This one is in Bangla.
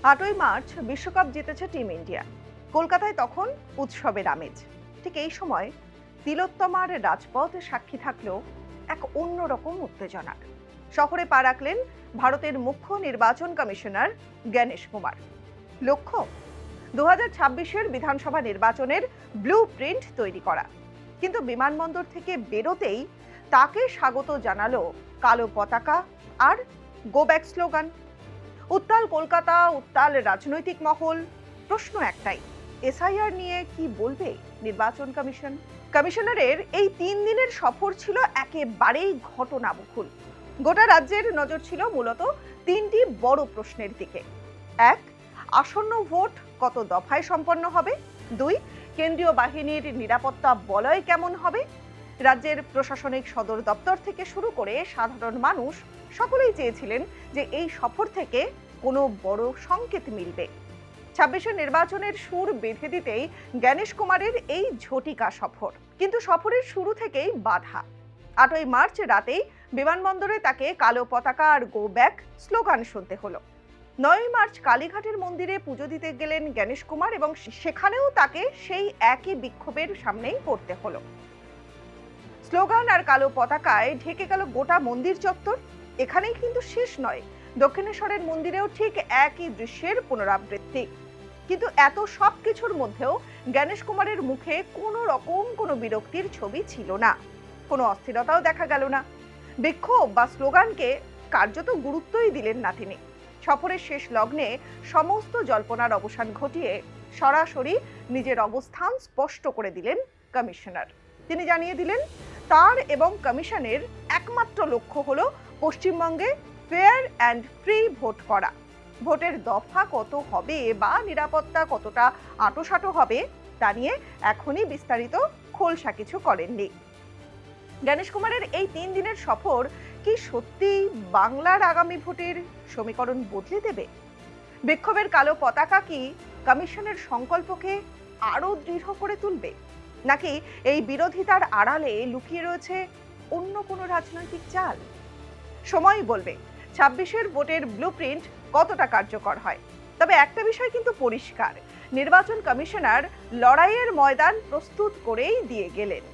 8ই মার্চ বিশ্বকাপ জিতেছে টিম ইন্ডিয়া। কলকাতায় তখন উৎসবের আমেজ। ঠিক এই সময় তিলোত্তমার রাজপথ সাক্ষী থাকলেও এক অন্যরকম উত্তেজনার। শহরে পা রাখলেন ভারতের মুখ্য নির্বাচন কমিশনার জ্ঞানেশ কুমার। লক্ষ্য 2026-এর বিধানসভা নির্বাচনের ব্লু প্রিন্ট তৈরি করা। কিন্তু বিমানবন্দর থেকে বেরোতেই তাকে স্বাগত জানালো কালো পতাকা আর গো ব্যাক স্লোগান। উত্তাল কলকাতা, উত্তাল রাজনৈতিক মহল। প্রশ্ন একটাই, এসআইআর নিয়ে কি বলবে নির্বাচন কমিশন? কমিশনারের এই 3 দিনের সফর ছিল একেবারেই ঘটনাবহুল। গোটা রাজ্যের নজর ছিল মূলত 3টি বড় প্রশ্নের দিকে। 1, আসন্ন ভোট কত দফায় সম্পন্ন হবে। 2, কেন্দ্রীয় বাহিনীর নিরাপত্তা বলয় কেমন হবে। রাজ্যের প্রশাসনিক সদর দপ্তর থেকে শুরু করে সাধারণ মানুষ সকলেই চেয়েছিলেন যে এই সফর থেকে কোনো বড় সংকেত মিলবে। 26-এর নির্বাচনের সুর বেঁধে দিতেই জ্ঞানেশ কুমারের এই ঝটিকা সফর। কিন্তু সফরের শুরু থেকেই বাধা। 8ই মার্চ রাতেই বিমানবন্দরে তাকে কালো পতাকা আর গো ব্যাক স্লোগান শুনতে হলো। 9ই মার্চ কালীঘাটের মন্দিরে পুজো দিতে গেলেন জ্ঞানেশ কুমার এবং সেখানেও তাকে সেই একই বিক্ষোভের সামনেই পড়তে হলো। স্লোগান আর কালো পতাকায় ঢেকে গেল গোটা মন্দির চত্বর। এখানেই কিন্তু শেষ নয়, দক্ষিণেশ্বরের মন্দিরেও ঠিক একই দৃশ্যের পুনরাবৃত্তি। কিন্তু এত সব কিছুর মধ্যেও জ্ঞানেশ কুমারের মুখে কোনো বিরক্তির ছবি ছিল না, কোনো অস্থিরতাও দেখা গেল না। বিক্ষোভ বা স্লোগানকে কার্যত গুরুত্বই দিলেন না তিনি। সফরের শেষ লগ্নে সমস্ত জল্পনার অবসান ঘটিয়ে সরাসরি নিজের অবস্থান স্পষ্ট করে দিলেন কমিশনার। তিনি জানিয়ে দিলেন তার এবং কমিশনের একমাত্র লক্ষ্য হলো পশ্চিমবঙ্গে ফেয়ার অ্যান্ড ফ্রি ভোট করা। ভোটের দফা কত হবে বা নিরাপত্তা কতটা আঁটোসাঁটো হবে তা নিয়ে এখনই বিস্তারিত খোলসা কিছু করেননি। জ্ঞানেশ কুমারের এই 3 দিনের সফর কি সত্যিই বাংলার আগামী ভোটের সমীকরণ বদলে দেবে? বিক্ষোভের কালো পতাকা কি কমিশনের সংকল্পকে আরো দৃঢ় করে তুলবে, নাকি এই বিরোধিতার আড়ালে লুকিয়ে রয়েছে অন্য কোনো রাজনৈতিক চাল? সময়ই বলবে 26-এর ভোটের ব্লুপ্রিন্ট কতটা কার্যকর হয়। তবে একটা বিষয় কিন্তু পরিষ্কার, নির্বাচন কমিশনার লড়াইয়ের ময়দান প্রস্তুত করেই দিয়ে গেলেন।